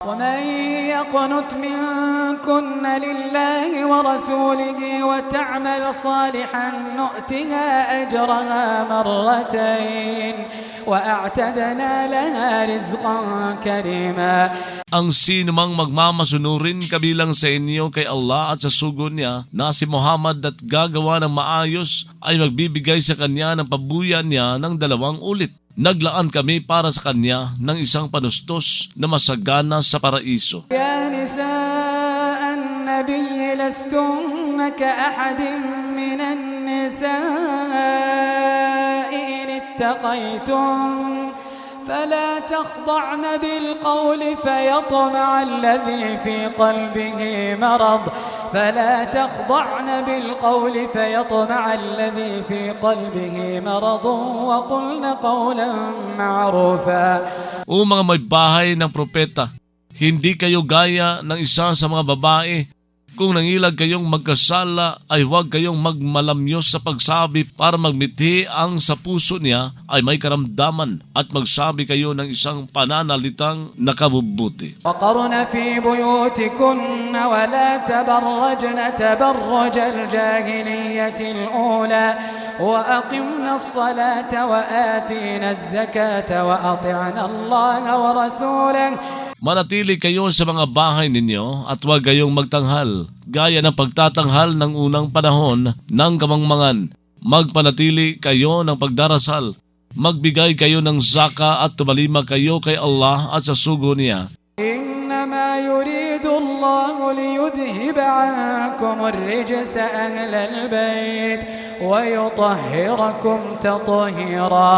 ومن يقنت منكن لله ورسوله وتعمل صالحا نؤتها أجرها مرتين وأعتدنا لها رزقا كريما. Ang sino mang magmamasunurin kabilang sa inyo kay Allah at sa sugo niya na si Muhammad at gagawa ng maayos ay magbibigay sa kanya ng pabuyan niya ng 2 ulit. Naglaan kami para sa kanya ng isang panustos na masagana sa paraiso. Ya nisaa an-nabiy lastunna ka-ahadin minan nisa'i in ittaqaytum فلا تخضعن بالقول فيطمع الذي في قلبه مرض وقلن قولا معروفا. O mga may bahay ng propeta, hindi kayo gaya ng isa sa mga babae. Kung nangilag kayong magkasala ay huwag kayong magmalamyos sa pagsabi para magmithi ang sa puso niya ay may karamdaman at magsabi kayo ng isang pananalitang nakabubuti. وقرن في بيوتكن ولا تبرجن تبرج الجاهلية الأولى وأقمنا الصلاة وآتينا الزكاة وأطعنا الله ورسوله. Manatili kayo sa mga bahay ninyo at huwag kayong magtanghal, gaya ng pagtatanghal ng unang panahon ng kamangmangan. Magpanatili kayo ng pagdarasal, magbigay kayo ng zaka at tumalima kayo kay Allah at sa sugo niya. إنما يريد الله ليذهب عنكم الرجس أهل البيت ويطهركم تطهيرا.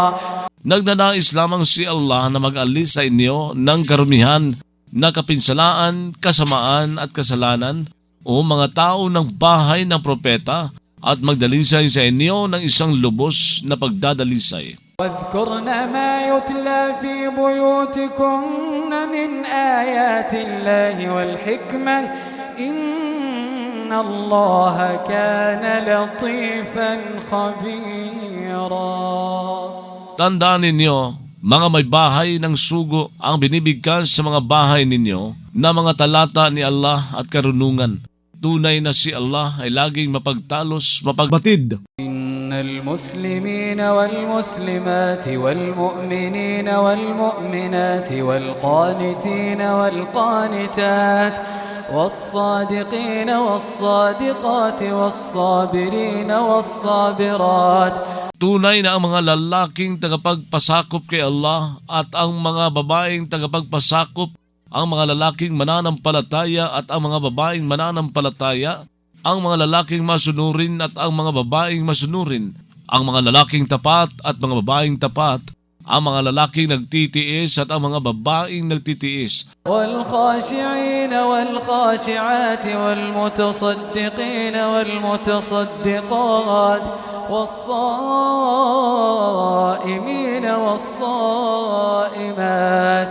Nagnanais lamang si Allah na mag-alis sa inyo ng karumihan na kapinsalaan, kasamaan at kasalanan o mga tao ng bahay ng propeta at magdalisay sa inyo ng isang lubos na pagdadalisay. واذكرن ما يتلى في بيوتكن من آيات الله والحكمة إن الله كان لطيفا خبيرا. Tandaan ninyo, mga may bahay ng sugo ang binibigkas sa mga bahay ninyo na mga talata ni Allah at karunungan. Tunay na si Allah ay laging mapagtalos, mapagbatid. إن المسلمين والمسلمات والمؤمنين والمؤمنات والقانتين والقانتات والصادقين والصادقات والصابرين والصابرات. Tunay na ang mga lalaking tagapagpasakop kay Allah at ang mga babaeng tagapagpasakop, ang mga lalaking mananampalataya at ang mga babaeng mananampalataya, ang mga lalaking masunurin at ang mga babaeng masunurin, ang mga lalaking tapat at mga babaeng tapat, ang mga lalaking nagtitiis at ang mga babaeng nagtitiis. والخاشعين والخاشعات والمتصدقين والمتصدقات والصائمين والصائمات.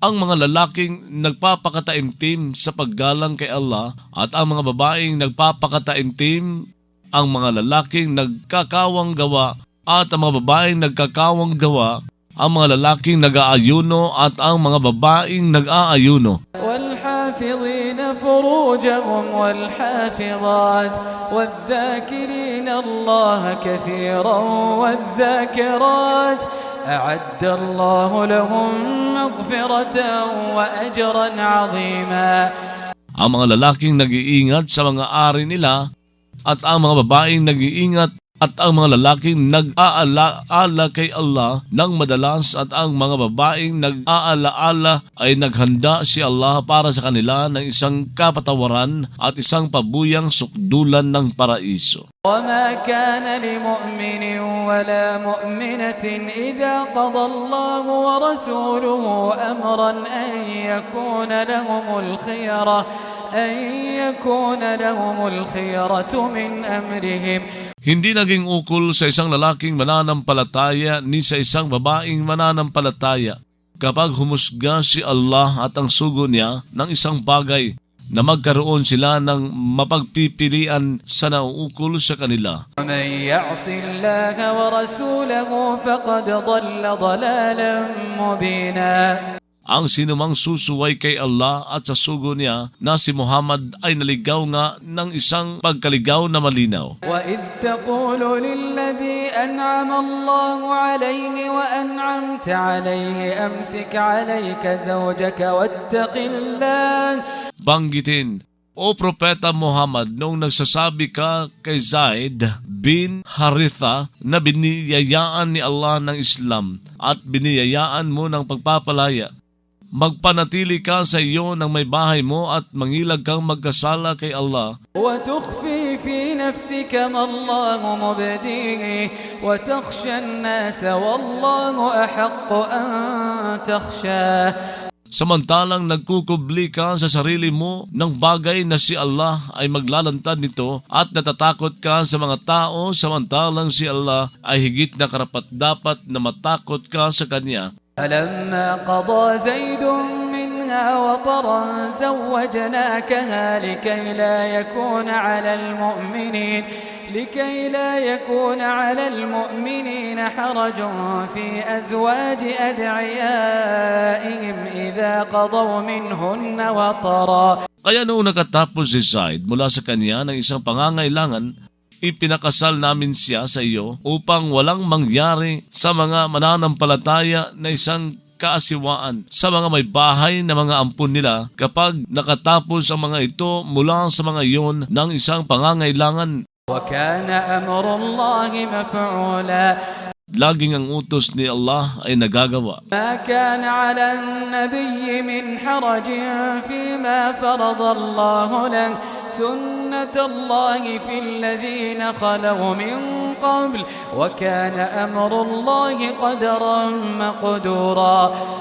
Ang mga lalaking nagpapakataimtim sa paggalang kay Allah at ang mga babaeng nagpapakataimtim, ang mga lalaking nagkakawang gawa at ang mga babaeng nagkakawang gawa, ang mga lalaking nag-aayuno at ang mga babaeng nag-aayuno. والحافظين فروجهم والحافظات والذاكرين الله كثيرا والذاكرات أعد الله لهم مغفرة وأجرا عظيما. Ang mga lalaking nag-iingat sa mga ari nila at ang mga babaeng nag-iingat at ang mga lalaking nag-aalaala kay Allah ng madalas at ang mga babaeng nag-aalaala ay naghanda si Allah para sa kanila ng isang kapatawaran at isang pabuyang sukdulan ng paraiso. وما كان لمؤمن ولا مؤمنة إذا قضى الله ورسوله أمرا أن يكون لهم الخيرة من أمرهم. Hindi naging ukol sa isang lalaking mananampalataya ni sa isang babaeng mananampalataya kapag humusga si Allah at ang sugo niya ng isang bagay na magkaroon sila ng mapagpipilian sa nauukol sa kanila. ومن يعص الله ورسوله فقد ضل ضلالا مبينا. Ang sinumang susuway kay Allah at sa sugo niya na si Muhammad ay naligaw nga ng isang pagkaligaw na malinaw. وإذ تقول للذي أنعم الله عليه وأنعمت عليه أمسك عليك زوجك واتق الله. Banggitin, O Propeta Muhammad, nung nagsasabi ka kay Zaid bin Haritha na biniyayaan ni Allah ng Islam at biniyayaan mo ng pagpapalaya, magpanatili ka sa iyo ng may bahay mo at mangilag kang magkasala kay Allah. وتخفي في نفسك ما الله مبديه وتخشى الناس والله أحق أن تخشاه. Samantalang nagkukubli ka sa sarili mo ng bagay na si Allah ay maglalantad nito at natatakot ka sa mga tao samantalang si Allah ay higit na karapat-dapat na matakot ka sa Kanya. فلما قضى زيد منها وطرا زوجناكها لكي لا يكون على المؤمنين حرج في أزواج أدعيائهم إذا قضوا منهن وطرا. Kaya noong nakatapos si Zaid mula sa kanya ng isang pangangailangan, ipinakasal namin siya sa iyo upang walang mangyari sa mga mananampalataya na isang kaasiwaan sa mga may bahay na mga ampon nila kapag nakatapos ang mga ito mula sa mga iyon ng isang pangangailangan. وكان أمر الله مفعولا. Laging ang utos ni Allah ay nagagawa. ما كان على النبي من حرج فيما فرض الله له سنة الله في الذين خلوا من قبل وكان أمر الله قدرا مقدورا.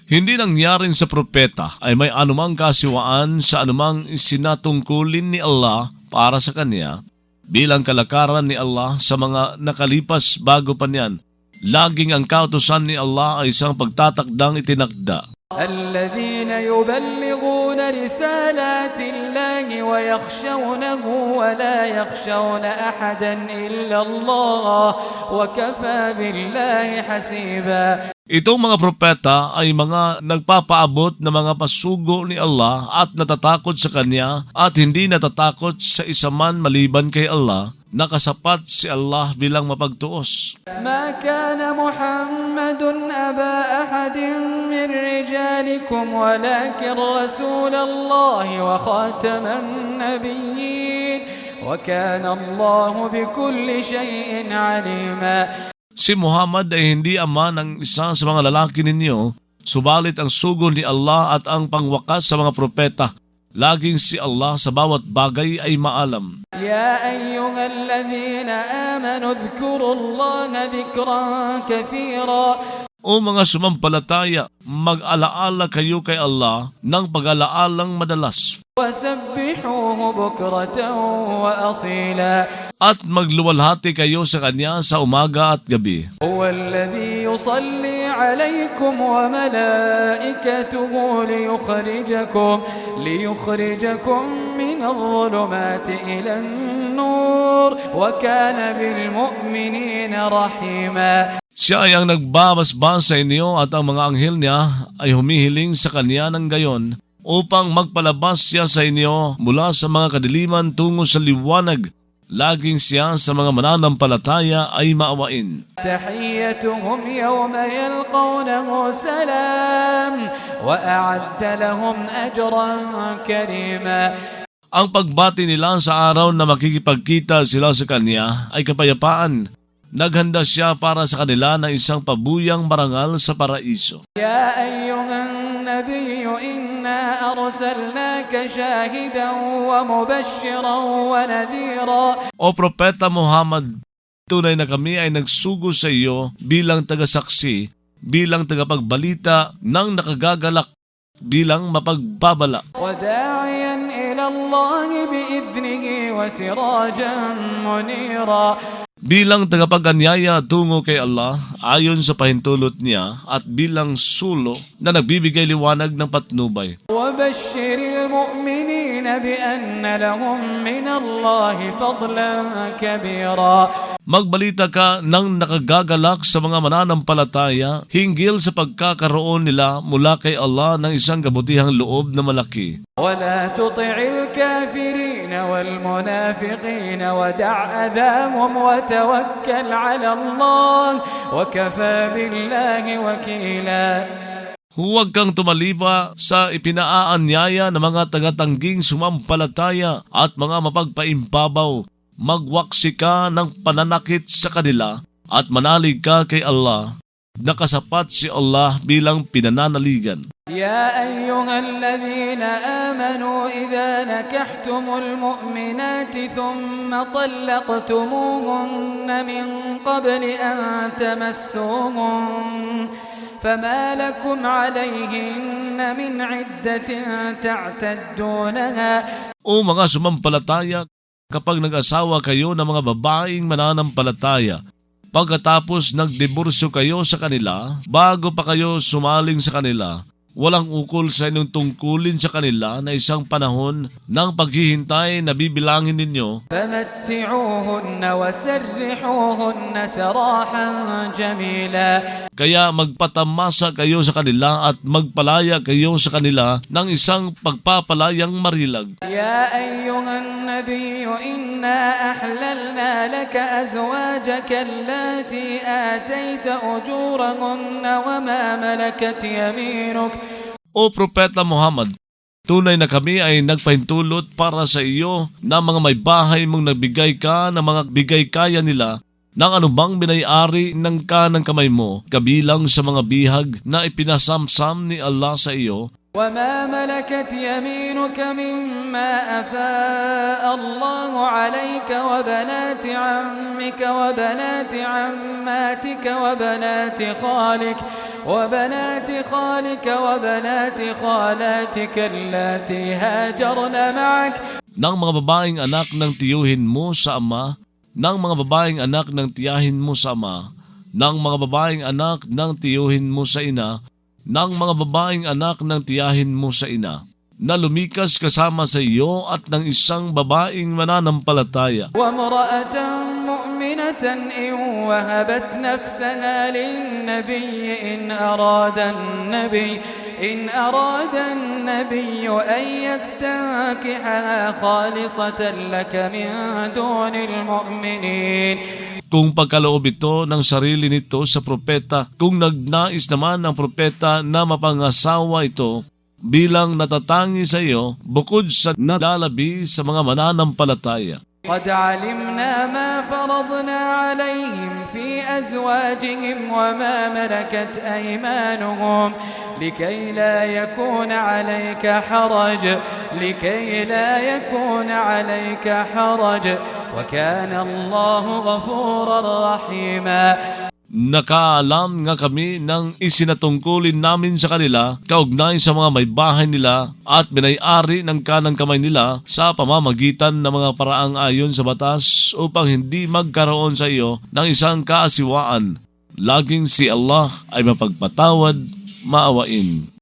Hindi nangyaring sa propeta ay may anumang kasiwaan sa anumang isinatungkulin ni Allah para sa kanya bilang kalakaran ni Allah sa mga nakalipas bago pa niyan. Laging ang kautusan ni Allah ay isang pagtatakdang itinakda. الذين يبلغون رسالات الله ويخشونه ولا يخشون أحدا إلا الله وكفى بالله حسيبا. Itong mga propeta ay mga nagpapaabot na mga pasugo ni Allah at natatakot sa Kanya at hindi natatakot sa isa man maliban kay Allah. Nakasapat si Allah bilang mapagtuos. ما كان محمد أبا أحد من رجالكم ولكن رسول الله وخاتم النبيين وكان الله بكل شيء عليما. Si Muhammad ay hindi ama ng isa sa mga lalaki ninyo, subalit ang sugo ni Allah at ang pangwakas sa mga propeta. Laging si Allah sa bawat bagay ay maalam. يا أيها الذين آمنوا اذكروا الله ذكرا كثيرا. O mga sumampalataya, mag-alaala kayo kay Allah ng pag-alaalang madalas. وسبحوه بكرة وأصيلا. At magluwalhati kayo sa Kanya sa umaga at gabi. هو الذي يصلي عليكم وملائكته ليخرجكم من الظلمات إلى النور وكان بالمؤمنين رحيما. Siya ay ang nagbabasbas sa inyo at ang mga anghel niya ay humihiling sa Kanya ng gayon upang magpalabas siya sa inyo mula sa mga kadiliman tungo sa liwanag. Laging siya sa mga mananampalataya ay maawain. تحيتهم يوم يلقونه سلام وأعد لهم أجرا كريما. Ang pagbati nila sa araw na makikipagkita sila sa Kanya ay kapayapaan. Naghanda siya para sa kanila ng isang pabuyang marangal sa paraiso. يا أيها النبي إنا أرسلناك شاهدا ومبشرا ونذيرا. O Propeta Muhammad, tunay na kami ay nagsugo sa iyo bilang tagasaksi, bilang tagapagbalita ng nakagagalak, bilang mapagbabala. وداعيا إلى الله بإذنه وسراجا منيرا. Bilang tagapaganyaya tungo kay Allah ayon sa pahintulot niya at bilang sulo na nagbibigay liwanag ng patnubay. وبشر المؤمنين بأن لهم من الله فضلا كبيرا. Magbalita ka ng nakagagalak sa mga mananampalataya hinggil sa pagkakaroon nila mula kay Allah ng isang kabutihang loob na malaki. ولا تطع الكافرين والمنافقين ودع أذاهم وتوكل على الله وكفى بالله وكيلا. Huwag kang tumaliba sa ipinaaanyaya ng mga tagatangging sumampalataya at mga mapagpaimbabaw. Magwaksi ka ng pananakit sa kanila at manalig ka kay Allah. Nakasapat si Allah bilang pinananaligan. يا أيها الذين آمنوا إذا نكحتم المؤمنات ثم طلقتموهن من قبل أن تمسوهن فما لكم عليهن من عدة تعتدونها. O mga sumampalataya, kapag nag-asawa kayo ng mga babaeng mananampalataya, pagkatapos nagdiborsyo kayo sa kanila, bago pa kayo sumaling sa kanila, walang ukol sa inyong tungkulin sa kanila na isang panahon ng paghihintay na bibilangin ninyo. فمتعوهن وسرحوهن سراحا جميلا. Kaya magpatamasa kayo sa kanila at magpalaya kayo sa kanila ng isang pagpapalayang marilag. يا أيها النبي إنا أحللنا لك أزواجك اللاتي آتيت أجورهن وما ملكت يمينك. O Propeta Muhammad, tunay na kami ay nagpahintulot para sa iyo na mga may bahay mong nagbigay ka ng mga bigay kaya nila ng anumang binay-ari ng kanang kamay mo, kabilang sa mga bihag na ipinasamsam ni Allah sa iyo. وما ملكت يمينك مما أفاء الله عليك وبنات عمك وبنات عماتك وبنات خالك وبنات خالاتك اللاتي هاجرن معك. Ng mga babaeng anak ng tiyuhin mo sa ama, ng mga babaeng anak ng tiyahin mo sa ama, ng mga babaeng anak ng tiyuhin mo sa ina, ng mga babaeng anak ng tiyahin mo sa ina, na lumikas kasama sa iyo at ng isang babaeng mananampalataya. وامرأة مؤمنة إن وهبت نفسها للنبي إن أراد النبي أن يستنكحها خالصة لك من دون المؤمنين. Kung pagkaloob ito ng sarili nito sa propeta, kung nagnais naman ng propeta na mapangasawa ito bilang natatangi sa iyo, bukod sa nalalabi sa mga mananampalataya. قد علمنا ما فرضنا عليهم في أزواجهم وما ملكت أيمانهم لكي لا يكون عليك حرج وكان الله غفورا رحيما. Nakaalam nga kami ng isinatungkulin namin sa kanila kaugnay sa mga may bahay nila at binay-ari ng kanang kamay nila sa pamamagitan ng mga paraang ayon sa batas upang hindi magkaroon sa iyo ng isang kaasiwaan. Laging si Allah ay mapagpatawad, maawain.